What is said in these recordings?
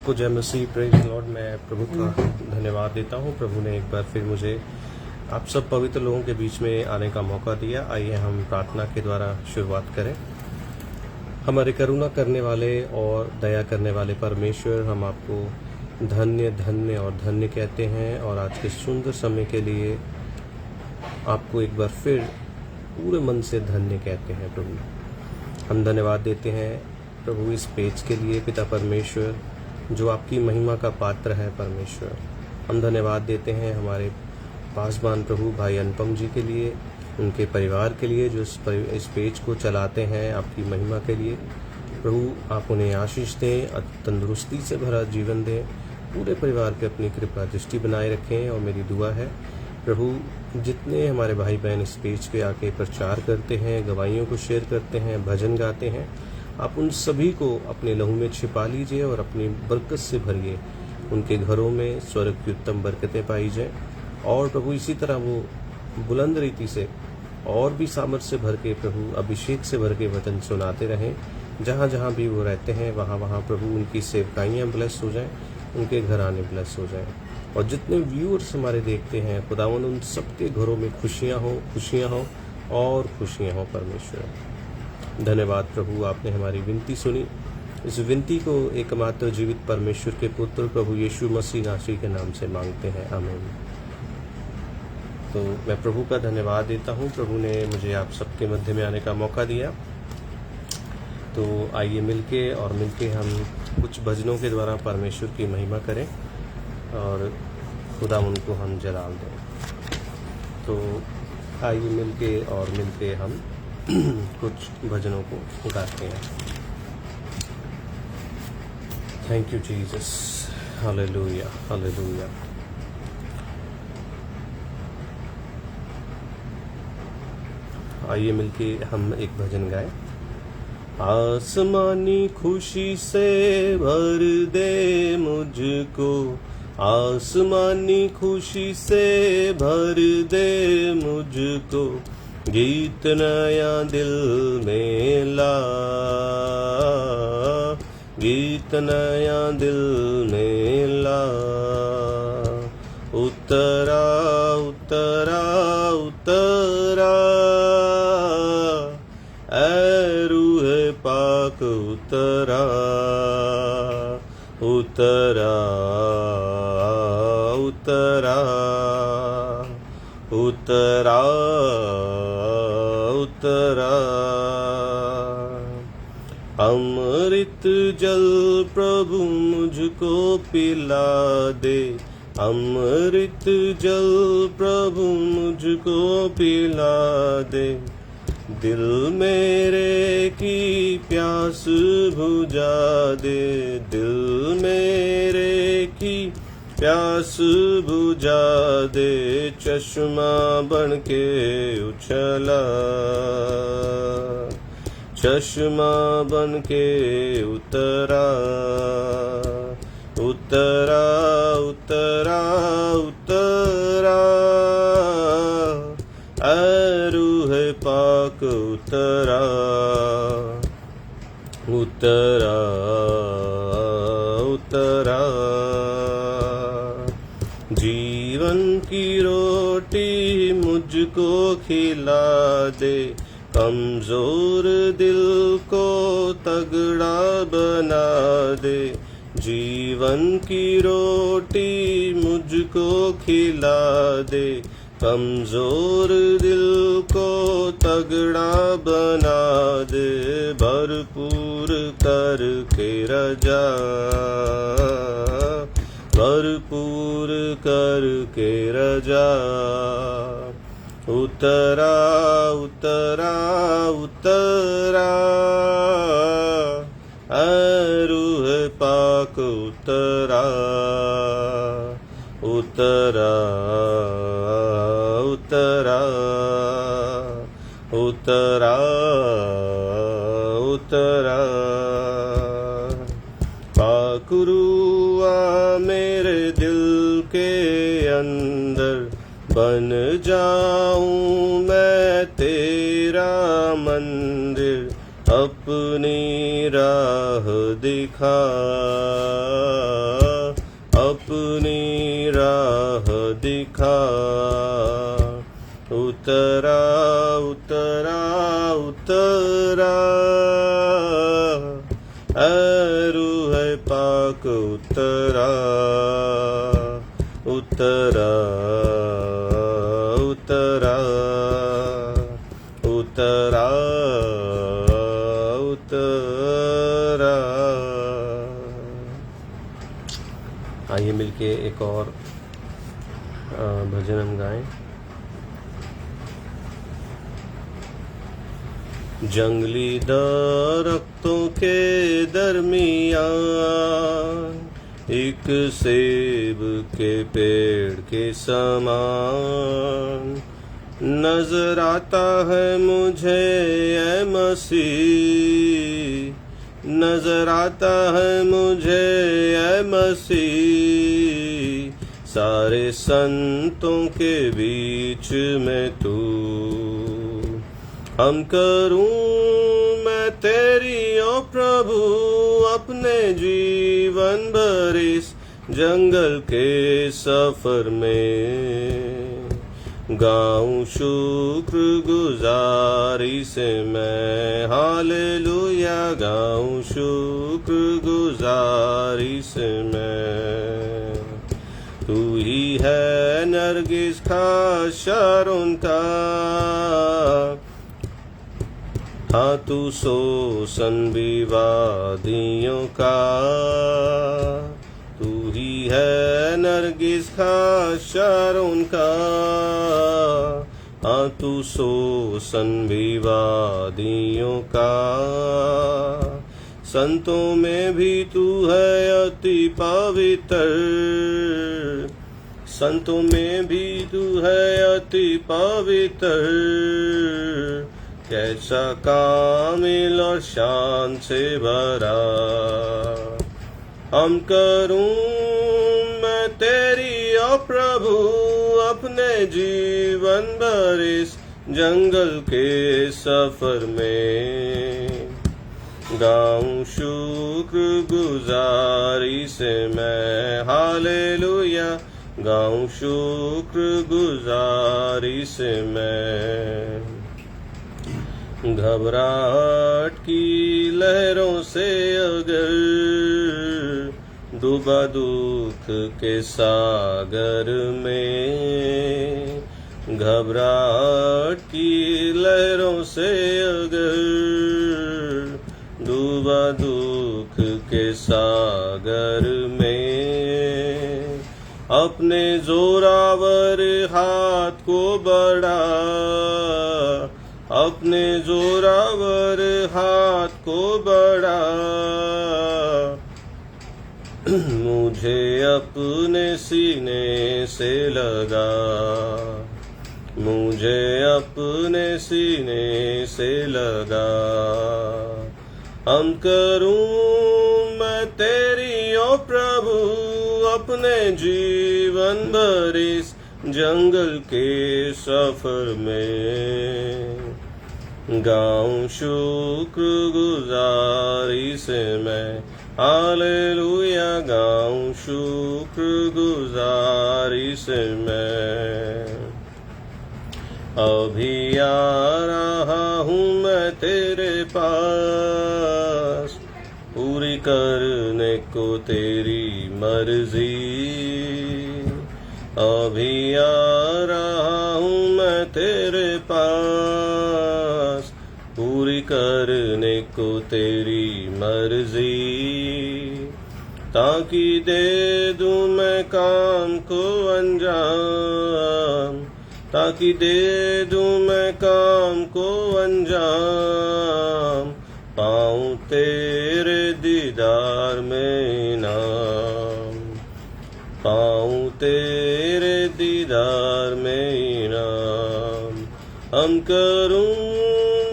सबको जय मसीह, praise Lord. मैं प्रभु का धन्यवाद देता हूँ। प्रभु ने एक बार फिर मुझे आप सब पवित्र लोगों के बीच में आने का मौका दिया। आइए हम प्रार्थना के द्वारा शुरुआत करें। हमारे करुणा करने वाले और दया करने वाले परमेश्वर, हम आपको धन्य धन्य और धन्य कहते हैं और आज के सुंदर समय के लिए आपको एक बार फिर पूरे मन से धन्य कहते हैं। प्रभु हम धन्यवाद देते हैं प्रभु इस पेज के लिए, पिता परमेश्वर, जो आपकी महिमा का पात्र है। परमेश्वर हम धन्यवाद देते हैं हमारे पासवान प्रभु भाई अनुपम जी के लिए, उनके परिवार के लिए, जो इस पेज को चलाते हैं आपकी महिमा के लिए। प्रभु आप उन्हें आशीष दें, तंदुरुस्ती से भरा जीवन दें, पूरे परिवार पे अपनी कृपा दृष्टि बनाए रखें। और मेरी दुआ है प्रभु जितने हमारे भाई बहन इस पेज पे आके प्रचार करते हैं, गवाहियों को शेयर करते हैं, भजन गाते हैं, आप उन सभी को अपने लहू में छिपा लीजिए और अपनी बरकत से भरिए। उनके घरों में स्वर्ग की उत्तम बरकतें पाई जाएं और प्रभु इसी तरह वो बुलंद रीति से और भी सामर्थ्य से भर के, प्रभु अभिषेक से भर के वचन सुनाते रहें। जहाँ जहाँ भी वो रहते हैं वहाँ वहाँ प्रभु उनकी सेवकाइयाँ ब्लेस हो जाएं, उनके घराने ब्लेस हो जाएं। और जितने व्यूअर्स हमारे देखते हैं खुदावंद, उन सबके घरों में खुशियाँ हों और खुशियाँ हों। परमेश्वर धन्यवाद प्रभु, आपने हमारी विनती सुनी। इस विनती को एकमात्र जीवित परमेश्वर के पुत्र प्रभु यीशु मसीह नासरी के नाम से मांगते हैं, आमीन। तो मैं प्रभु का धन्यवाद देता हूँ। प्रभु ने मुझे आप सबके मध्य में आने का मौका दिया। तो आइए मिलके हम कुछ भजनों के द्वारा परमेश्वर की महिमा करें और खुदा उनको हम जलाल दें। तो आइए मिलके हम कुछ भजनों को गाते हैं। Thank you Jesus, hallelujah hallelujah. आइए मिलके हम एक भजन गाएं। आसमानी खुशी से भर दे मुझको, आसमानी खुशी से भर दे मुझको, गीत नया दिल में ला, गीत नया दिल में ला। उतरा उतरा उतरा ऐ रूहे पाक, उतरा उतरा उतरा उतरा उतरा। अमृत जल प्रभु मुझको पिला दे, अमृत जल प्रभु मुझको पिला दे। दिल मेरे की प्यास बुझा दे, दिल मेरे की प्यास बुझा दे। चश्मा बन के उछला, चश्मा बन के उतरा, उतरा उतरा उतरा ऐ रूहे पाक, उतरा उतरा उतरा। जीवन की रोटी मुझको खिला दे, कमजोर दिल को तगड़ा बना दे। जीवन की रोटी मुझको खिला दे, कमजोर दिल को तगड़ा बना दे। भरपूर करके रजा, भरपूर करके रजा। उतरा उतरा उतरा ऐ रूहे पाक, उतरा उतरा उतरा उतरा उतरा। पाकुरुआ मेरे दिल के अंदर, बन जाऊं मैं तेरा मंदिर। अपनी राह दिखा, अपनी राह दिखा। उतरा उतरा उतरा रूह पाक उतरा। उतरा उतरा उतरा उतरा। आइए मिलके एक और भजन हम गाएं। जंगली दरख्तों के दरमियान एक सेब के पेड़ के समान नजर आता है मुझे ऐ मसीह। नजर आता है मुझे ऐ मसीह। सारे संतों के बीच में तू। हम करूं मैं तेरी ओ प्रभु अपने जीवन भर इस जंगल के सफर में। गाऊं शुक्र गुजारी से मैं हालेलुया। गाऊं शुक्र गुजारी से मैं। तू ही है नरगिस का शारोन का। हाँ तू सोसन भी वादियों का। तू ही है नरगिस का शारोन का। हाँ तू सोसन भी वादियों का। संतों में भी तू है अति पवित्र। संतों में भी तू है अति पवित्र। कैसा कामिल और शान से भरा। हम करूं मैं तेरी ओ प्रभु अपने जीवन भर इस जंगल के सफर में। गाऊं शुक्र गुजारी से मैं हालेलुया। गाऊं शुक्र गुजारी से मैं। घबराहट की लहरों से अगर डूबा दुख के सागर में। घबराहट की लहरों से अगर डूबा दुख के सागर में। अपने जोरावर हाथ को बढ़ा। अपने जोरावर हाथ को बढ़ा। मुझे अपने सीने से लगा। मुझे अपने सीने से लगा। हम करूं मैं तेरी ओ प्रभु अपने जीवन भर इस जंगल के सफर में। गाऊं शुक्र गुजारी से मैं हालेलुया। गाऊं शुक्र गुजारी से मैं। अभी आ रहा हूँ मैं तेरे पास पूरी करने को तेरी मर्जी। अभी आ रहा हूँ मैं तेरे पास पूरी करने को तेरी मर्जी। ताकि दे दूं मैं काम को अंजाम। ताकि दे दूं मैं काम को अंजाम। पाऊं तेरे दीदार में इनाम। पाऊं तेरे दीदार में इनाम। हम करूं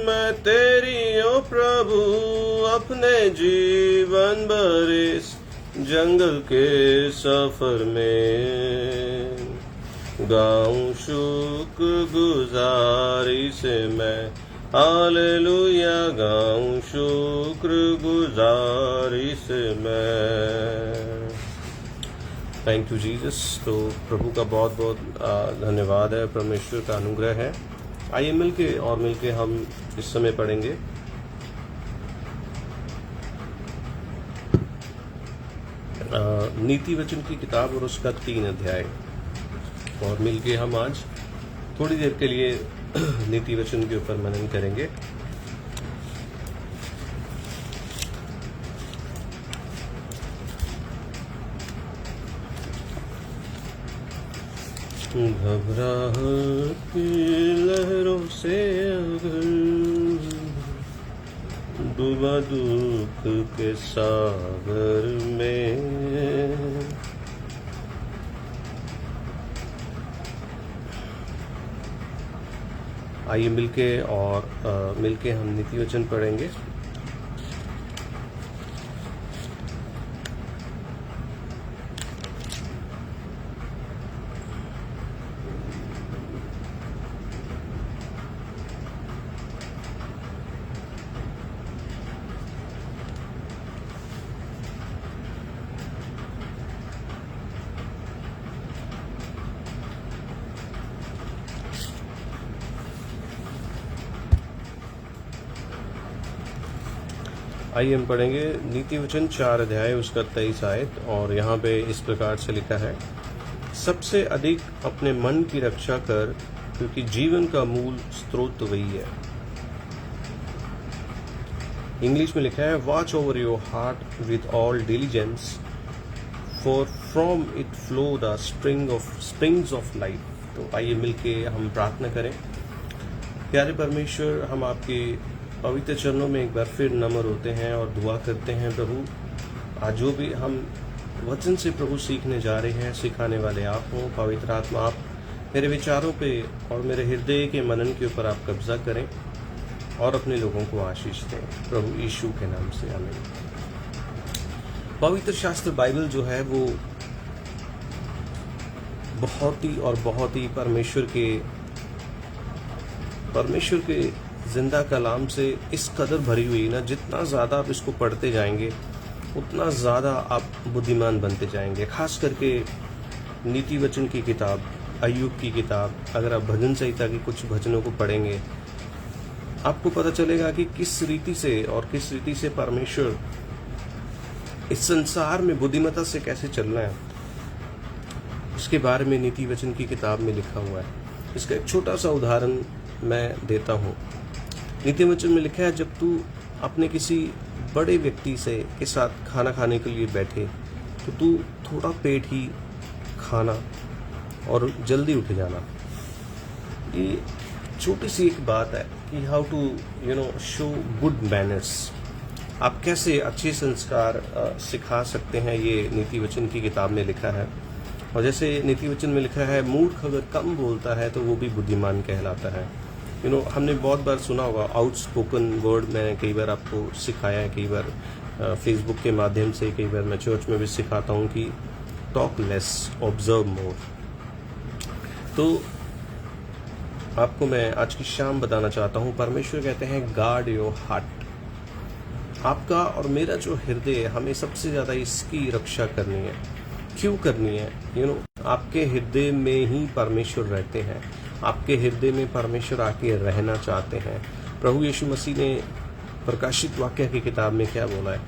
मैं तेरी ओ प्रभु अपने जीवन भर इस जंगल के सफर में। गाऊं शुक्र गुजारी से मैं हालेलुया। गाऊं शुक्र गुजारी से मैं। Thank you Jesus. तो प्रभु का बहुत बहुत धन्यवाद है, परमेश्वर का अनुग्रह है। आइए मिलके और मिलके हम इस समय पढ़ेंगे नीति वचन की किताब और उसका 3 अध्याय। और मिलके हम आज थोड़ी देर के लिए नीति वचन के ऊपर मनन करेंगे। घबराहट की लहरों से अगर डूबा दुख के सागर में, आइए मिलके और मिलके हम नीति वचन पढ़ेंगे। आइए हम पढ़ेंगे नीति वचन 4 अध्याय उसका 23 आयत। और यहाँ पे इस प्रकार से लिखा है, सबसे अधिक अपने मन की रक्षा कर, क्योंकि जीवन का मूल स्रोत वही है। इंग्लिश में लिखा है, watch over your heart with all diligence, for from it flow the springs of life. तो आइए मिलके हम प्रार्थना करें। प्यारे परमेश्वर, हम आपके पवित्र चरणों में एक बार फिर नम्र होते हैं और दुआ करते हैं प्रभु, आज जो भी हम वचन से प्रभु सीखने जा रहे हैं, सिखाने वाले आप हों। पवित्र आत्मा, आप मेरे विचारों पे और मेरे हृदय के मनन के ऊपर आप कब्जा करें और अपने लोगों को आशीष दें, प्रभु यीशु के नाम से, आमीन। पवित्र शास्त्र बाइबल जो है वो बहुत ही परमेश्वर के जिंदा कलाम से इस कदर भरी हुई ना, जितना ज़्यादा आप इसको पढ़ते जाएंगे उतना ज़्यादा आप बुद्धिमान बनते जाएंगे। खास करके नीति वचन की किताब, अय्यूब की किताब, अगर आप भजन संहिता की कुछ भजनों को पढ़ेंगे, आपको पता चलेगा कि किस रीति से परमेश्वर इस संसार में बुद्धिमत्ता से कैसे चलना है, इसके बारे में नीति वचन की किताब में लिखा हुआ है। इसका एक छोटा सा उदाहरण मैं देता हूँ। नीति वचन में लिखा है, जब तू अपने किसी बड़े व्यक्ति से के साथ खाना खाने के लिए बैठे तो तू थोड़ा पेट ही खाना और जल्दी उठ जाना। ये छोटी सी एक बात है कि how to show good manners, आप कैसे अच्छे संस्कार सिखा सकते हैं, ये नीति वचन की किताब में लिखा है। और जैसे नीति वचन में लिखा है, मूर्ख अगर कम बोलता है तो वो भी बुद्धिमान कहलाता है। हमने बहुत बार सुना होगा आउटस्पोकन वर्ड, मैंने कई बार आपको सिखाया है, कई बार फेसबुक के माध्यम से, कई बार मैं चर्च में भी सिखाता हूँ कि टॉक लेस ऑब्जर्व मोर। तो आपको मैं आज की शाम बताना चाहता हूँ, परमेश्वर कहते हैं गार्ड योर हार्ट। आपका और मेरा जो हृदय, हमें सबसे ज़्यादा इसकी रक्षा करनी है। क्यों करनी है? आपके हृदय में ही परमेश्वर रहते हैं, आपके हृदय में परमेश्वर आके रहना चाहते हैं। प्रभु यीशु मसीह ने प्रकाशित वाक्य की किताब में क्या बोला है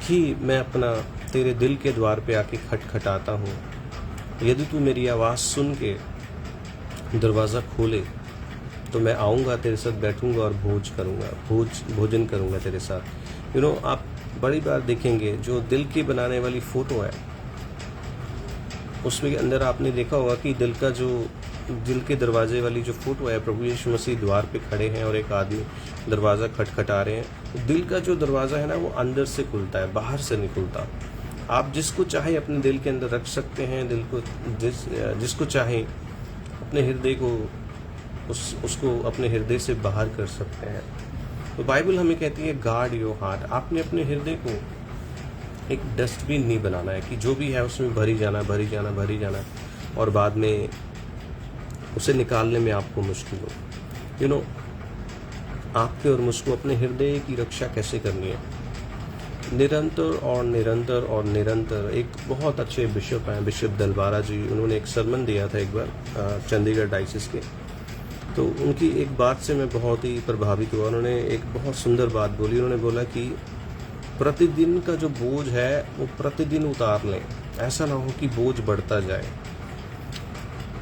कि मैं अपना तेरे दिल के द्वार पे आके खटखटाता हूँ, यदि तू मेरी आवाज़ सुन के दरवाज़ा खोले तो मैं आऊँगा, तेरे साथ बैठूंगा और भोजन करूँगा तेरे साथ। आप बड़ी बार देखेंगे जो दिल की बनाने वाली फ़ोटो है, उसमें अंदर आपने देखा होगा कि दिल के दरवाजे वाली जो फोटो है, प्रभु यीशु मसीह द्वार पे खड़े हैं और एक आदमी दरवाज़ा खटखटा रहे हैं। दिल का जो दरवाज़ा है ना, वो अंदर से खुलता है, बाहर से नहीं खुलता। आप जिसको चाहे अपने दिल के अंदर रख सकते हैं, दिल को जिसको चाहे अपने हृदय को उसको अपने हृदय से बाहर कर सकते हैं। तो बाइबल हमें कहती है गार्ड योर हार्ट। आपने अपने हृदय को एक डस्टबिन नहीं बनाना है कि जो भी है उसमें भरी जाना और बाद में उसे निकालने में आपको मुश्किल हो। आपके और मुझको अपने हृदय की रक्षा कैसे करनी है? निरंतर और निरंतर और निरंतर। एक बहुत अच्छे बिशप हैं, बिशप दलवारा जी, उन्होंने एक सरमन दिया था एक बार चंडीगढ़ डायसिस के। तो उनकी एक बात से मैं बहुत ही प्रभावित हुआ। उन्होंने एक बहुत सुंदर बात बोली। उन्होंने बोला कि प्रतिदिन का जो बोझ है वो प्रतिदिन उतार लें, ऐसा ना हो कि बोझ बढ़ता जाए।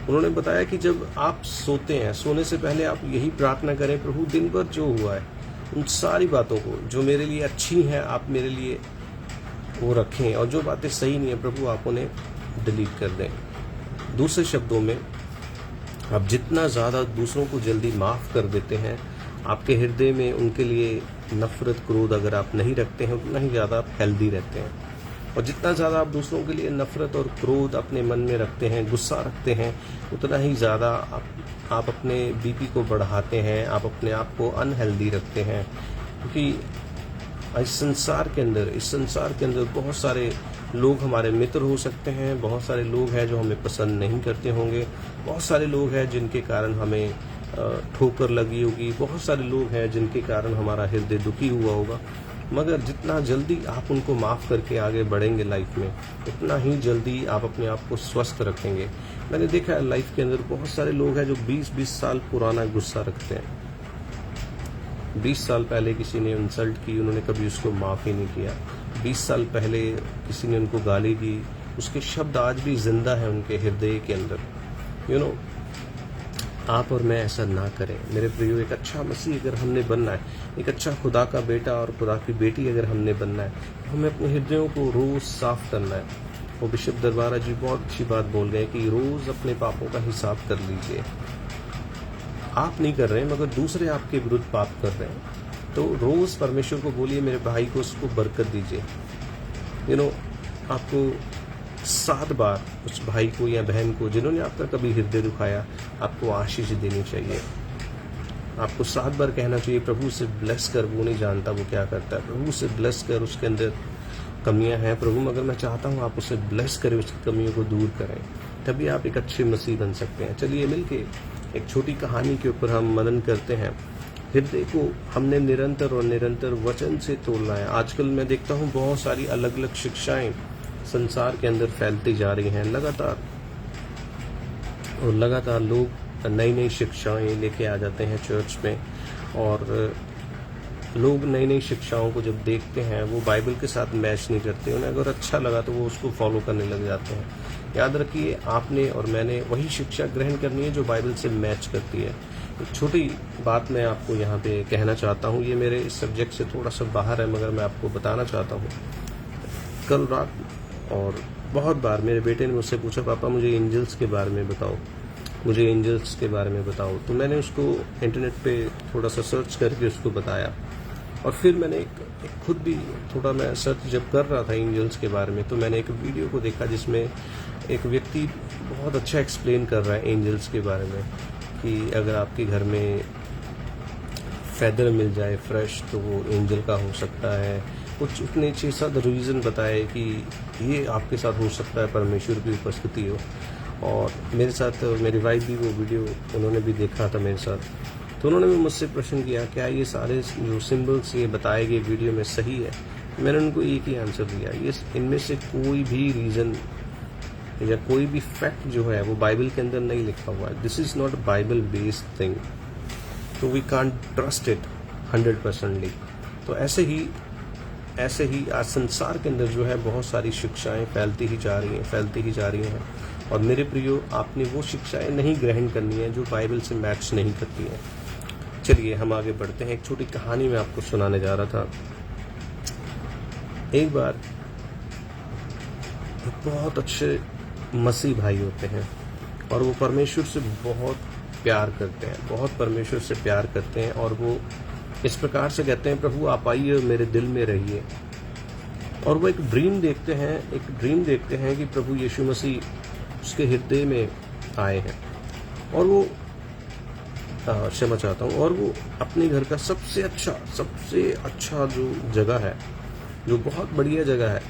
उन्होंने बताया कि जब आप सोते हैं, सोने से पहले आप यही प्रार्थना करें, प्रभु दिन भर जो हुआ है उन सारी बातों को जो मेरे लिए अच्छी हैं आप मेरे लिए वो रखें, और जो बातें सही नहीं है प्रभु आप उन्हें डिलीट कर दें। दूसरे शब्दों में, आप जितना ज़्यादा दूसरों को जल्दी माफ़ कर देते हैं, आपके हृदय में उनके लिए नफरत क्रोध अगर आप नहीं रखते हैं, उतना ही ज़्यादा आप हेल्दी रहते हैं। और जितना ज़्यादा आप दूसरों के लिए नफरत और क्रोध अपने मन में रखते हैं, गुस्सा रखते हैं, उतना ही ज़्यादा आप अपने बीपी को बढ़ाते हैं, आप अपने आप को अनहेल्दी रखते हैं। क्योंकि इस संसार के अंदर बहुत सारे लोग हमारे मित्र हो सकते हैं, बहुत सारे लोग हैं जो हमें पसंद नहीं करते होंगे, बहुत सारे लोग हैं जिनके कारण हमें ठोकर लगी होगी, बहुत सारे लोग हैं जिनके कारण हमारा हृदय दुखी हुआ होगा। मगर जितना जल्दी आप उनको माफ़ करके आगे बढ़ेंगे लाइफ में, उतना ही जल्दी आप अपने आप को स्वस्थ रखेंगे। मैंने देखा है लाइफ के अंदर बहुत सारे लोग हैं जो 20-20 साल पुराना गुस्सा रखते हैं। 20 साल पहले किसी ने इंसल्ट की, उन्होंने कभी उसको माफ़ ही नहीं किया। 20 साल पहले किसी ने उनको गाली दी, उसके शब्द आज भी जिंदा है उनके हृदय के अंदर। आप और मैं ऐसा ना करें मेरे प्रियो। एक अच्छा मसीह अगर हमने बनना है, एक अच्छा खुदा का बेटा और खुदा की बेटी अगर हमने बनना है, तो हमें अपने हृदयों को रोज़ साफ करना है। वो बिशप दरबारा जी बहुत अच्छी बात बोल गए कि रोज़ अपने पापों का हिसाब कर लीजिए। आप नहीं कर रहे हैं मगर दूसरे आपके विरुद्ध पाप कर रहे हैं, तो रोज़ परमेश्वर को बोलिए मेरे भाई को उसको बरकत दीजिए। आपको 7 बार उस भाई को या बहन को जिन्होंने आपका कभी हृदय दुखाया, आपको आशीष देनी चाहिए। आपको 7 बार कहना चाहिए प्रभु से ब्लेस कर, वो नहीं जानता वो क्या करता है। प्रभु से ब्लेस कर, उसके अंदर कमियां हैं प्रभु, मगर मैं चाहता हूँ आप उसे ब्लेस करें, उसकी कमियों को दूर करें, तभी आप एक अच्छे मसीह बन सकते हैं। चलिए मिलके एक छोटी कहानी के ऊपर हम मनन करते हैं। हृदय को हमने निरंतर और निरंतर वचन से तोड़ना है। आजकल मैं देखता हूँ बहुत सारी अलग अलग शिक्षाएं संसार के अंदर फैलती जा रही हैं लगातार लोग नई नई शिक्षाएं लेके आ जाते हैं चर्च में, और लोग नई नई शिक्षाओं को जब देखते हैं वो बाइबल के साथ मैच नहीं करते। उन्हें अगर अच्छा लगा तो वो उसको फॉलो करने लग जाते हैं। याद रखिए, आपने और मैंने वही शिक्षा ग्रहण करनी है जो बाइबल से मैच करती है। एक छोटी बात मैं आपको यहाँ पे कहना चाहता हूँ, ये मेरे इस सब्जेक्ट से थोड़ा सा बाहर है मगर मैं आपको बताना चाहता हूँ। कल रात और बहुत बार मेरे बेटे ने मुझसे पूछा, पापा मुझे एंजल्स के बारे में बताओ, मुझे एंजल्स के बारे में बताओ। तो मैंने उसको इंटरनेट पे थोड़ा सा सर्च करके उसको बताया, और फिर मैंने खुद भी थोड़ा मैं सर्च जब कर रहा था एंजल्स के बारे में, तो मैंने एक वीडियो को देखा जिसमें एक व्यक्ति बहुत अच्छा एक्सप्लेन कर रहा है एंजल्स के बारे में, कि अगर आपके घर में फेदर मिल जाए फ्रेश तो वो एंजल का हो सकता है। कुछ उसने 6-7 रीज़न बताए कि ये आपके साथ हो सकता है, परमेश्वर की उपस्थिति हो। और मेरे साथ मेरी वाइफ भी वो वीडियो उन्होंने भी देखा था मेरे साथ, तो उन्होंने भी मुझसे प्रश्न किया क्या ये सारे जो सिंबल्स ये बताए गए वीडियो में सही है। मैंने उनको एक ही आंसर दिया, ये इनमें से कोई भी रीज़न या कोई भी फैक्ट जो है वो बाइबल के अंदर नहीं लिखा हुआ है। This is not Bible based thing, तो वी कांट ट्रस्ट इट 100%। तो ऐसे ही आज संसार के अंदर जो है बहुत सारी शिक्षाएं फैलती ही जा रही हैं। और मेरे प्रियो, आपने वो शिक्षाएं नहीं ग्रहण करनी है जो बाइबल से मैच नहीं करती हैं। चलिए हम आगे बढ़ते हैं। एक छोटी कहानी मैं आपको सुनाने जा रहा था। एक बार बहुत अच्छे मसीह भाई होते हैं और वो परमेश्वर से बहुत प्यार करते हैं, और वो इस प्रकार से कहते हैं, प्रभु आप आइए मेरे दिल में रहिए। और वो एक ड्रीम देखते हैं कि प्रभु यीशु मसीह उसके हृदय में आए हैं, और वो क्षमा चाहता हूँ, और वो अपने घर का सबसे अच्छा जो जगह है, जो बहुत बढ़िया जगह है,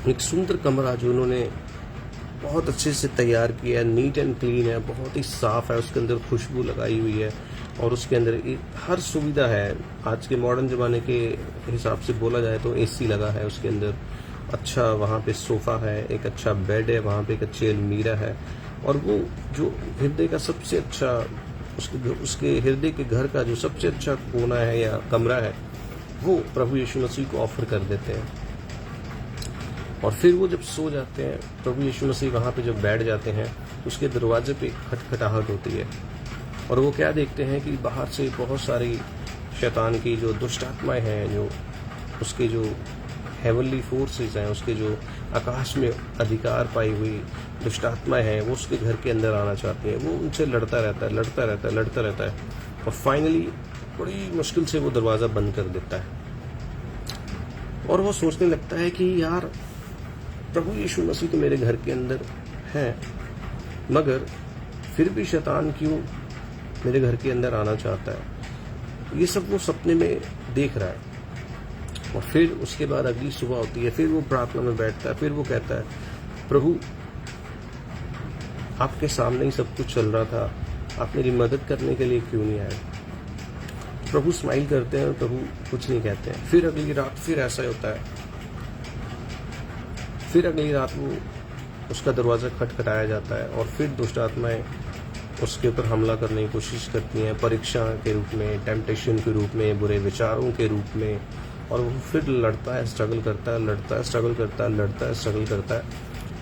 एक सुंदर कमरा जो उन्होंने बहुत अच्छे से तैयार किया है, नीट एंड क्लीन है, बहुत ही साफ है, उसके अंदर खुशबू लगाई हुई है और उसके अंदर हर सुविधा है। आज के मॉडर्न ज़माने के हिसाब से बोला जाए तो एसी लगा है उसके अंदर, अच्छा वहाँ पे सोफ़ा है, एक अच्छा बेड है, वहाँ पे एक अच्छी अलमीरा है और वो जो हृदय का सबसे अच्छा उसके हृदय के घर का जो सबसे अच्छा कोना है या कमरा है वो प्रभु यीशु मसीह को ऑफर कर देते हैं। और फिर वो जब सो जाते हैं, प्रभु यीशु मसीह वहाँ पे जब बैठ जाते हैं तो उसके दरवाजे पे खटखटाहट होती है और वो क्या देखते हैं कि बाहर से बहुत सारी शैतान की जो दुष्ट आत्माएं हैं, जो उसके जो हेवनली फोर्सेस हैं, उसके जो आकाश में अधिकार पाई हुई दुष्ट आत्माएं हैं, वो उसके घर के अंदर आना चाहती हैं। वो उनसे लड़ता रहता है और फाइनली बड़ी मुश्किल से वो दरवाज़ा बंद कर देता है और वो सोचने लगता है कि यार प्रभु यीशु मसीह तो मेरे घर के अंदर हैं, मगर फिर भी शैतान क्यों मेरे घर के अंदर आना चाहता है। ये सब वो सपने में देख रहा है और फिर उसके बाद अगली सुबह होती है, फिर वो प्रार्थना में बैठता है, फिर वो कहता है प्रभु आपके सामने ही सब कुछ चल रहा था, आप मेरी मदद करने के लिए क्यों नहीं आए। प्रभु स्माइल करते हैं, प्रभु कुछ नहीं कहते हैं। फिर अगली रात फिर ऐसा होता है, फिर अगली रात वो उसका दरवाज़ा खटखटाया जाता है और फिर दुष्ट आत्माएं उसके ऊपर हमला करने की कोशिश करती हैं, परीक्षा के रूप में, टेम्पटेशन के रूप में, बुरे विचारों के रूप में, और वो फिर लड़ता है, स्ट्रगल करता है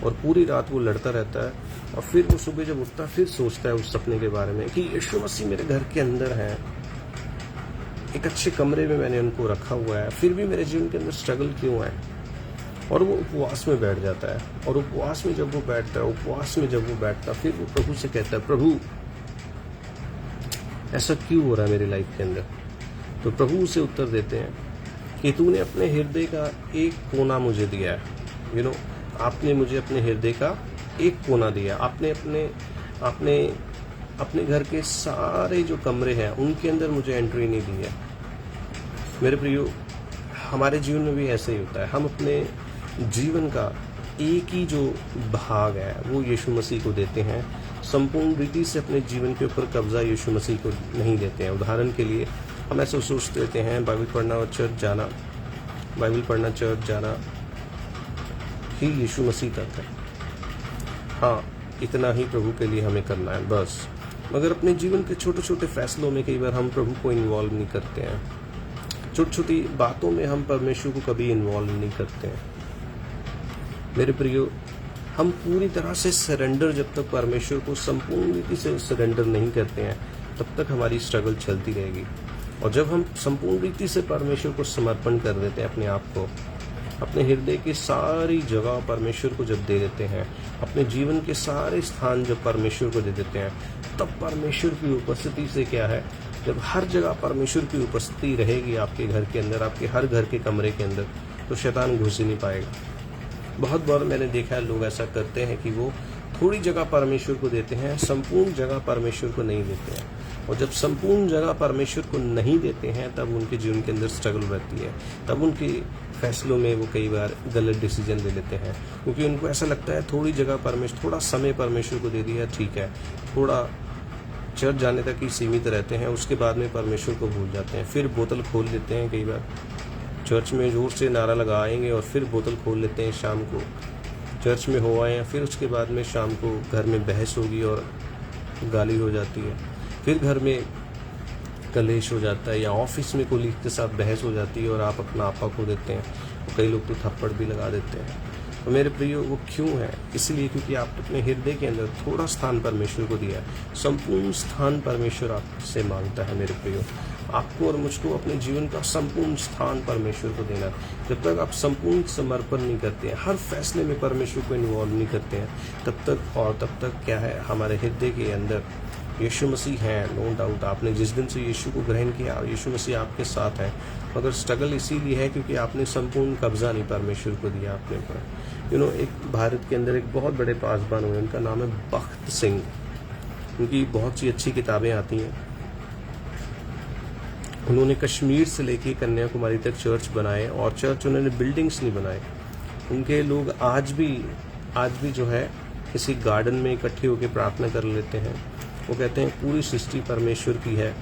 और पूरी रात वो लड़ता रहता है और फिर वो सुबह जब उठता है फिर सोचता है उस सपने के बारे में कि यीशु मसीह मेरे घर के अंदर है, एक अच्छे कमरे में मैंने उनको रखा हुआ है, फिर भी मेरे जीवन के अंदर स्ट्रगल क्यों है। और वो उपवास में बैठ जाता है और उपवास में जब वो बैठता फिर वो प्रभु से कहता है प्रभु ऐसा क्यों हो रहा है मेरी लाइफ के अंदर। तो प्रभु उसे उत्तर देते हैं कि तूने अपने हृदय का एक कोना मुझे दिया है, आपने मुझे अपने हृदय का एक कोना दिया, आपने अपने घर के सारे जो कमरे हैं उनके अंदर मुझे एंट्री नहीं दी है। मेरे प्रियो, हमारे जीवन में भी ऐसे ही होता है, हम अपने जीवन का एक ही जो भाग है वो यीशु मसीह को देते हैं, संपूर्ण रीति से अपने जीवन के ऊपर कब्जा यीशु मसीह को नहीं देते हैं। उदाहरण के लिए हम ऐसा सोच लेते हैं बाइबल पढ़ना चर्च जाना ही यीशु मसीह तक है, हाँ इतना ही प्रभु के लिए हमें करना है बस। मगर अपने जीवन के छोटे छोटे फैसलों में कई बार हम प्रभु को इन्वॉल्व नहीं करते हैं, छोटी छोटी बातों में हम परमेश्वर को कभी इन्वॉल्व नहीं करते हैं। मेरे प्रियो, हम पूरी तरह से सरेंडर जब तक परमेश्वर को संपूर्ण रीति से सरेंडर नहीं करते हैं तब तक हमारी स्ट्रगल चलती रहेगी। और जब हम संपूर्ण रीति से परमेश्वर को समर्पण कर देते हैं, अपने आप को, अपने हृदय की सारी जगह परमेश्वर को जब दे देते हैं, अपने जीवन के सारे स्थान जब परमेश्वर को दे देते हैं, तब परमेश्वर की उपस्थिति से क्या है, जब हर जगह परमेश्वर की उपस्थिति रहेगी आपके घर के अंदर, आपके हर घर के कमरे के अंदर, तो शैतान घुस ही नहीं पाएगा। बहुत बार मैंने देखा है लोग ऐसा करते हैं कि वो थोड़ी जगह परमेश्वर को देते हैं, संपूर्ण जगह परमेश्वर को नहीं देते हैं। और जब संपूर्ण जगह परमेश्वर को नहीं देते हैं तब उनके जीवन के अंदर स्ट्रगल रहती है, तब उनके फैसलों में वो कई बार गलत डिसीजन ले लेते हैं, क्योंकि उनको ऐसा लगता है थोड़ी जगह थोड़ा समय परमेश्वर को दे दिया, ठीक है, थोड़ा चर्च जाने तक ही सीमित रहते हैं, उसके बाद में परमेश्वर को भूल जाते हैं। फिर बोतल खोल लेते हैं, कई बार चर्च में जोर से नारा लगाएंगे और फिर बोतल खोल लेते हैं, शाम को चर्च में हो आए हैं, फिर उसके बाद में शाम को घर में बहस होगी और गाली हो जाती है, फिर घर में कलेश हो जाता है, या ऑफिस में कोलीग के साथ बहस हो जाती है और आप अपना आपा खो देते हैं, और कई लोग तो थप्पड़ भी लगा देते हैं। तो मेरे प्रियो, वो क्यों है? इसलिए क्योंकि आप अपने हृदय के अंदर थोड़ा स्थान परमेश्वर को दिया है। संपूर्ण स्थान परमेश्वर आपसे मांगता है मेरे प्रियो, आपको और मुझको अपने जीवन का संपूर्ण स्थान परमेश्वर को देना। जब तक आप संपूर्ण समर्पण नहीं करते हैं, हर फैसले में परमेश्वर को इन्वॉल्व नहीं करते हैं, तब तक क्या है, हमारे हृदय के अंदर यीशु मसीह हैं, नो डाउट। आपने जिस दिन से यीशु को ग्रहण किया, यीशु मसीह आपके साथ है, मगर स्ट्रगल इसीलिए है क्योंकि आपने संपूर्ण कब्जा नहीं परमेश्वर को दिया अपने ऊपर। एक भारत के अंदर एक बहुत बड़े पासबान हुए, उनका नाम है बख्त सिंह। उनकी बहुत सी अच्छी किताबें आती हैं। उन्होंने कश्मीर से लेके कन्याकुमारी तक चर्च बनाए, और चर्च उन्होंने बिल्डिंग्स नहीं बनाए। उनके लोग आज भी जो है किसी गार्डन में इकट्ठे होकर प्रार्थना कर लेते हैं। वो कहते हैं पूरी सृष्टि परमेश्वर की है।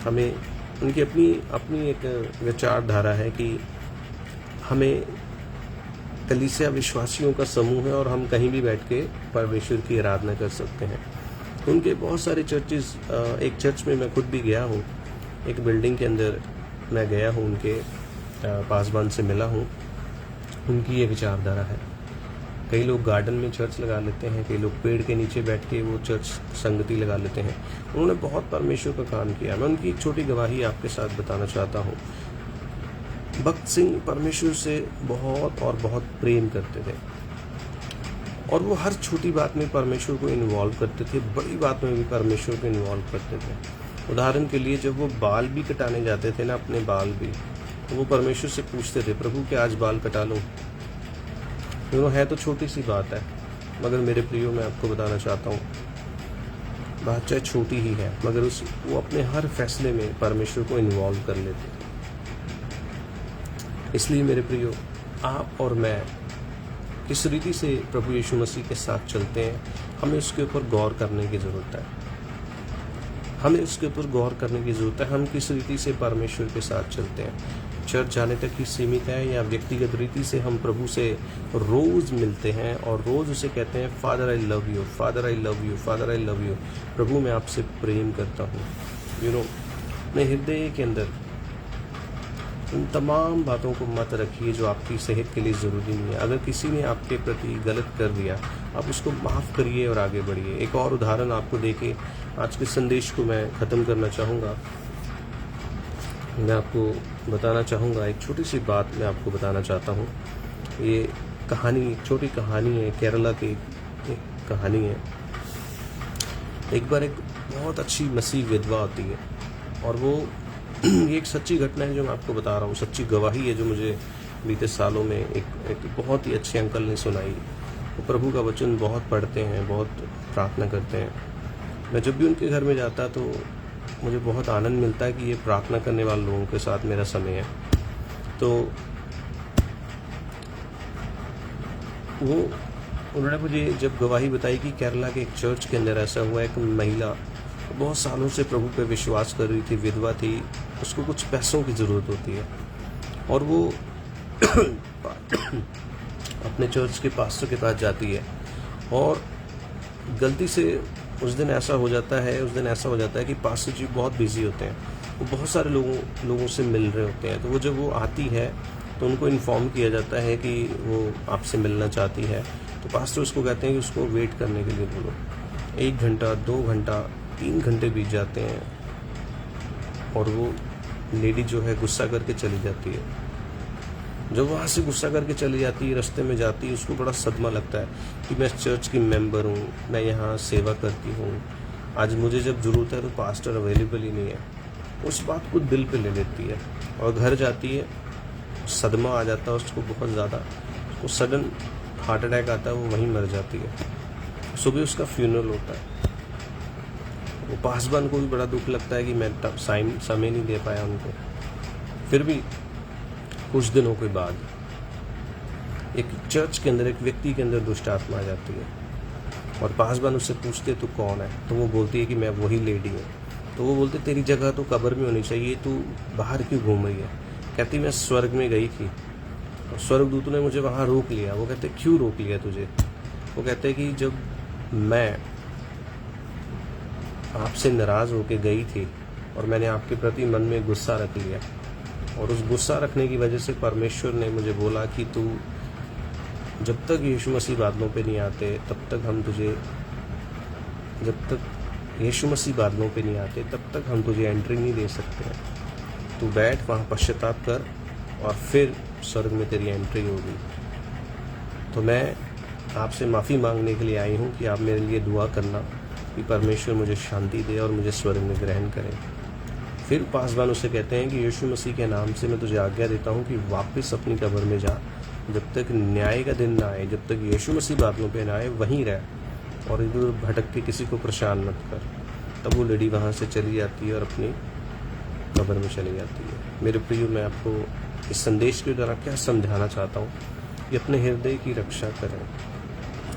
हमें उनकी अपनी एक विचारधारा है कि हमें कलीसिया विश्वासियों का समूह है और हम कहीं भी बैठ के परमेश्वर की आराधना कर सकते हैं। उनके बहुत सारे चर्चेस, एक चर्च में मैं खुद भी गया हूँ, एक बिल्डिंग के अंदर मैं गया हूँ, उनके पासवान से मिला हूँ। उनकी ये विचारधारा है। कई लोग गार्डन में चर्च लगा लेते हैं, कई लोग पेड़ के नीचे बैठ के वो चर्च संगति लगा लेते हैं। उन्होंने बहुत परमेश्वर का काम किया। मैं उनकी एक छोटी गवाही आपके साथ बताना चाहता हूँ। भक्त सिंह परमेश्वर से बहुत और बहुत प्रेम करते थे और वो हर छोटी बात में परमेश्वर को इन्वॉल्व करते थे, बड़ी बात में भी परमेश्वर को इन्वॉल्व करते थे। उदाहरण के लिए जब वो बाल भी कटाने जाते थे ना, अपने बाल भी, तो वो परमेश्वर से पूछते थे, प्रभु क्या आज बाल कटा लूँ? है तो छोटी सी बात है, मगर मेरे प्रियो मैं आपको बताना चाहता हूँ, बात चाहे छोटी ही है मगर वो अपने हर फैसले में परमेश्वर को इन्वॉल्व कर लेते थे। इसलिए मेरे प्रियो, आप और मैं किस रीति से प्रभु यीशु मसीह के साथ चलते हैं, हमें उसके ऊपर गौर करने की ज़रूरत है। हमें उसके ऊपर गौर करने की ज़रूरत है, हम किस रीति से परमेश्वर के साथ चलते हैं। चर्च जाने तक ही सीमित है या व्यक्तिगत रीति से हम प्रभु से रोज़ मिलते हैं और रोज़ उसे कहते हैं, father I love you, father I love you, father I love you, प्रभु मैं आपसे प्रेम करता हूँ। अपने हृदय के अंदर उन तमाम बातों को मत रखिए जो आपकी सेहत के लिए ज़रूरी नहीं है। अगर किसी ने आपके प्रति गलत कर दिया, आप उसको माफ़ करिए और आगे बढ़िए। एक और उदाहरण आपको देके आज के संदेश को मैं ख़त्म करना चाहूँगा। मैं आपको बताना चाहूँगा, एक छोटी सी बात मैं आपको बताना चाहता हूँ। ये कहानी, एक छोटी कहानी है, केरला की एक कहानी है। एक बार एक बहुत अच्छी मसीह विधवा होती है और वो ये एक सच्ची घटना है जो मैं आपको बता रहा हूँ, सच्ची गवाही है जो मुझे बीते सालों में एक बहुत ही अच्छे अंकल ने सुनाई। वो प्रभु का वचन बहुत पढ़ते हैं, बहुत प्रार्थना करते हैं। मैं जब भी उनके घर में जाता तो मुझे बहुत आनंद मिलता है कि ये प्रार्थना करने वाले लोगों के साथ मेरा समय है। तो उन्होंने मुझे जब गवाही बताई कि केरला के एक चर्च के अंदर ऐसा हुआ, एक महिला बहुत सालों से प्रभु पे विश्वास कर रही थी, विधवा थी, उसको कुछ पैसों की ज़रूरत होती है और वो अपने चर्च के पास्टर के पास जाती है और गलती से उस दिन ऐसा हो जाता है कि पास्टर जी बहुत बिजी होते हैं, वो बहुत सारे लोगों से मिल रहे होते हैं। तो वो जब वो आती है तो उनको इन्फॉर्म किया जाता है कि वो आपसे मिलना चाहती है। तो पास्टर उसको कहते हैं कि उसको वेट करने के लिए बोलो। 1 घंटा, 2 घंटा, 3 घंटे बीत जाते हैं और वो लेडी जो है गुस्सा करके चली जाती है। जब वहाँ से गुस्सा करके चली जाती है, रास्ते में जाती है, उसको बड़ा सदमा लगता है कि मैं चर्च की मेंबर हूँ, मैं यहाँ सेवा करती हूँ, आज मुझे जब ज़रूरत है तो पास्टर अवेलेबल ही नहीं है। उस बात को दिल पे ले लेती है और घर जाती है, सदमा आ जाता है उसको बहुत ज़्यादा, उसको सडन हार्ट अटैक आता है, वो वहीं मर जाती है। सुबह उसका फ्यूनरल होता है। वो पासवान को भी बड़ा दुख लगता है कि मैं समय नहीं दे पाया उनको। फिर भी कुछ दिनों के बाद एक चर्च के अंदर, एक व्यक्ति के अंदर दुष्ट आत्मा आ जाती है और पासवान उससे पूछते तू कौन है? तो वो बोलती है कि मैं वही लेडी हूँ। तो वो बोलते तेरी जगह तो कब्र में होनी चाहिए, तू बाहर क्यों घूम रही है? कहती मैं स्वर्ग में गई थी और स्वर्गदूतों ने मुझे वहाँ रोक लिया। वो कहते क्यों रोक लिया तुझे? वो कहते कि जब मैं आपसे नाराज़ होके गई थी और मैंने आपके प्रति मन में गुस्सा रख लिया और उस गुस्सा रखने की वजह से परमेश्वर ने मुझे बोला कि तू जब तक यीशु मसीह बादलों पे नहीं आते तब तक हम तुझे एंट्री नहीं दे सकते हैं। तू बैठ वहाँ पश्चाताप कर और फिर स्वर्ग में तेरी एंट्री होगी। तो मैं आपसे माफ़ी मांगने के लिए आई हूँ कि आप मेरे लिए दुआ करना कि परमेश्वर मुझे शांति दे और मुझे स्वर्ग में ग्रहण करें। फिर पासवान उसे कहते हैं कि यीशु मसीह के नाम से मैं तुझे आज्ञा देता हूँ कि वापस अपनी कब्र में जा, जब तक न्याय का दिन ना आए, जब तक यीशु मसीह बादलों पे ना आए वहीं रह और इधर भटक के किसी को परेशान मत कर। तब वो लेडी वहाँ से चली जाती है और अपनी कब्र में चली जाती है। मेरे प्रियो, मैं आपको इस संदेश के द्वारा क्या समझाना चाहता हूँ कि अपने हृदय की रक्षा करें,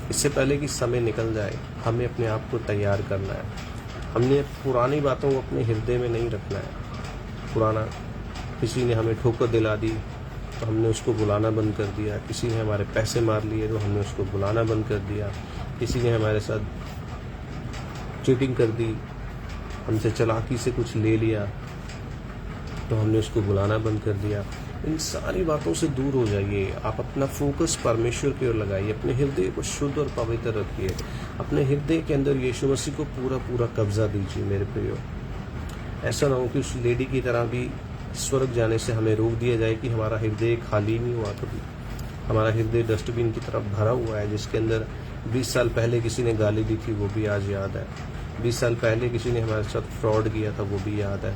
इससे पहले कि समय निकल जाए हमें अपने आप को तैयार करना है। हमने पुरानी बातों को अपने हृदय में नहीं रखना है। पुराना किसी ने हमें ठोकर दिला दी तो हमने उसको बुलाना बंद कर दिया, किसी ने हमारे पैसे मार लिए तो हमने उसको बुलाना बंद कर दिया, किसी ने हमारे साथ चीटिंग कर दी, हमसे चालाकी से कुछ ले लिया तो हमने उसको बुलाना बंद कर दिया। इन सारी बातों से दूर हो जाइए। आप अपना फोकस परमेश्वर की ओर लगाइए, अपने हृदय को शुद्ध और पवित्र रखिए, अपने हृदय के अंदर यीशु मसीह को पूरा पूरा कब्जा दीजिए मेरे प्रियो। ऐसा ना हो कि उस लेडी की तरह भी स्वर्ग जाने से हमें रोक दिया जाए कि हमारा हृदय खाली नहीं हुआ कभी। हमारा हृदय डस्टबिन की तरफ भरा हुआ है, जिसके अंदर 20 साल पहले किसी ने गाली दी थी वो भी आज याद है, 20 साल पहले किसी ने हमारे साथ फ्रॉड किया था वो भी याद है।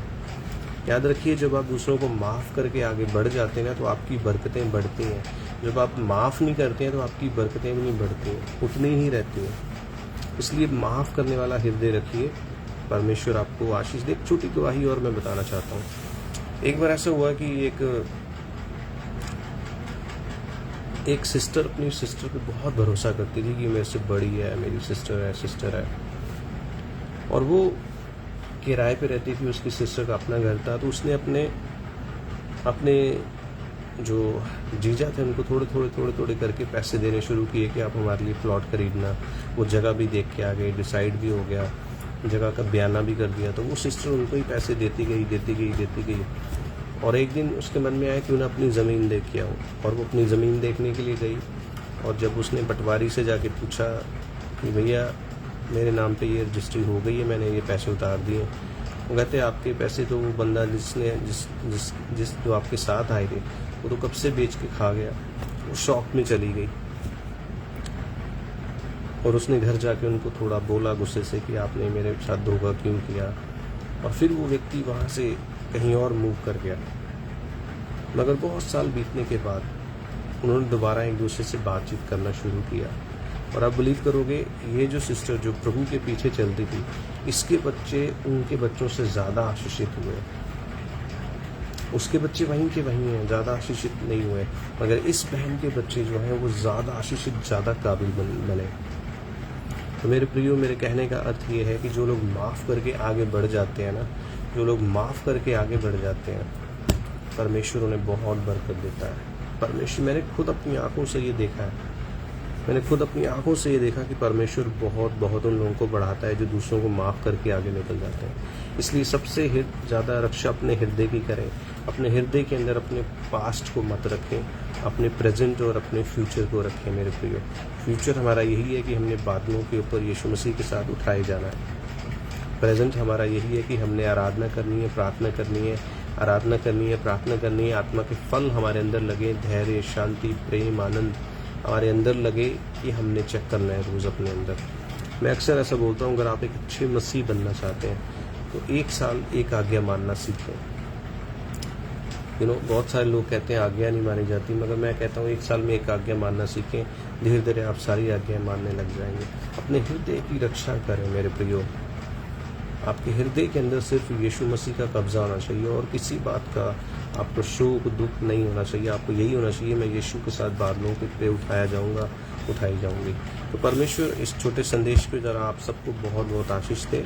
याद रखिए, जब आप दूसरों को माफ़ करके आगे बढ़ जाते हैं ना तो आपकी बरकतें बढ़ती हैं। जब आप माफ़ नहीं करते हैं तो आपकी बरकतें भी नहीं बढ़ती हैं, उतनी ही रहती हैं। इसलिए माफ़ करने वाला हृदय रखिए, परमेश्वर आपको आशीष दे। एक छोटी गवाही और मैं बताना चाहता हूँ। एक बार ऐसा हुआ कि एक सिस्टर अपनी सिस्टर पे बहुत भरोसा करती थी कि मेरे से बड़ी है, मेरी सिस्टर है, और वो किराए पे रहती थी। उसकी सिस्टर का अपना घर था, तो उसने अपने जो जीजा थे उनको थोड़े करके पैसे देने शुरू किए कि आप हमारे लिए प्लॉट खरीदना। वो जगह भी देख के आ गए, डिसाइड भी हो गया, जगह का बयाना भी कर दिया। तो वो सिस्टर उनको ही पैसे देती गई। और एक दिन उसके मन में आया कि उन्हें अपनी ज़मीन देख के आऊँ, और वो अपनी ज़मीन देखने के लिए गई। और जब उसने पटवारी से जाके पूछा कि भैया मेरे नाम पे ये रजिस्ट्री हो गई है, मैंने ये पैसे उतार दिए, वो कहते आपके पैसे तो वो बंदा जिस जो आपके साथ आए थे वो तो कब से बेच के खा गया। वो शॉक में चली गई और उसने घर जाके उनको थोड़ा बोला गुस्से से कि आपने मेरे साथ धोखा क्यों किया। और फिर वो व्यक्ति वहाँ से कहीं और मूव कर गया। मगर बहुत साल बीतने के बाद उन्होंने दोबारा एक दूसरे से बातचीत करना शुरू किया। और आप बिलीव करोगे, ये जो सिस्टर जो प्रभु के पीछे चलती थी, इसके बच्चे उनके बच्चों से ज़्यादा आशीषित हुए। उसके बच्चे वहीं के वहीं हैं, ज़्यादा आशीषित नहीं हुए, मगर इस बहन के बच्चे जो हैं वो ज़्यादा आशीषित, ज़्यादा काबिल बने। तो मेरे प्रियो, मेरे कहने का अर्थ ये है कि जो लोग माफ़ करके आगे बढ़ जाते हैं ना, जो लोग माफ़ करके आगे बढ़ जाते हैं, परमेश्वर उन्हें बहुत बरकत देता है। परमेश्वर, मैंने खुद अपनी आंखों से ये देखा है, कि परमेश्वर बहुत उन लोगों को बढ़ाता है जो दूसरों को माफ़ करके आगे निकल जाते हैं। इसलिए सबसे ज़्यादा रक्षा अपने हृदय की करें। अपने हृदय के अंदर अपने पास्ट को मत रखें, अपने प्रेजेंट और अपने फ्यूचर को रखें मेरे प्रियो। फ्यूचर हमारा यही है कि हमने बादलों के ऊपर यीशु मसीह के साथ उठाए जाना है। प्रेजेंट हमारा यही है कि हमने आराधना करनी है, प्रार्थना करनी है। आत्मा के फल हमारे अंदर लगे, धैर्य, शांति, प्रेम, आनंद हमारे अंदर लगे, कि हमने चेक करना है रोज़ अपने अंदर। मैं अक्सर ऐसा बोलता हूँ, अगर आप एक अच्छे मसीह बनना चाहते हैं तो 1 साल एक आज्ञा मानना सीखें। बहुत सारे लोग कहते हैं आज्ञा नहीं मानी जाती, मगर मैं कहता हूँ 1 साल में एक आज्ञा मानना सीखें। धीरे धीरे आप सारी आज्ञाएं मानने लग जाएंगे। अपने हृदय की रक्षा करें मेरे प्रियो। आपके हृदय के अंदर सिर्फ यीशु मसीह का कब्जा होना चाहिए, और किसी बात का आपको शोक दुख नहीं होना चाहिए। आपको यही होना चाहिए, मैं यीशु के साथ बादलों के पे उठाई जाऊंगी। तो परमेश्वर इस छोटे संदेश के द्वारा आप सबको बहुत आशीष दे।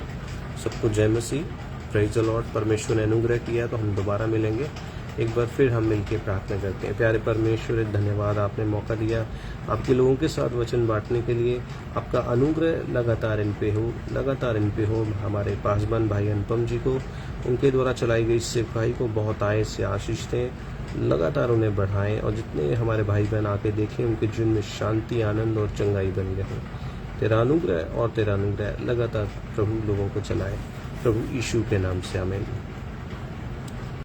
सबको जय मसीह, प्रेज द लॉर्ड। परमेश्वर ने अनुग्रह किया तो हम दोबारा मिलेंगे। एक बार फिर हम मिलकर प्रार्थना करते हैं। प्यारे परमेश्वर, धन्यवाद, आपने मौका दिया आपके लोगों के साथ वचन बांटने के लिए। आपका अनुग्रह लगातार इन पे हो। हमारे पासवान भाई अनुपम जी को, उनके द्वारा चलाई गई सेवकाई को बहुत आय से आशीष दें, लगातार उन्हें बढ़ाएं, और जितने हमारे भाई बहन आके देखें उनके जीवन में शांति, आनंद और चंगाई बन रहे। तेरा अनुग्रह लगातार प्रभु लोगों को चलाए, प्रभु यीशु के नाम से आमीन।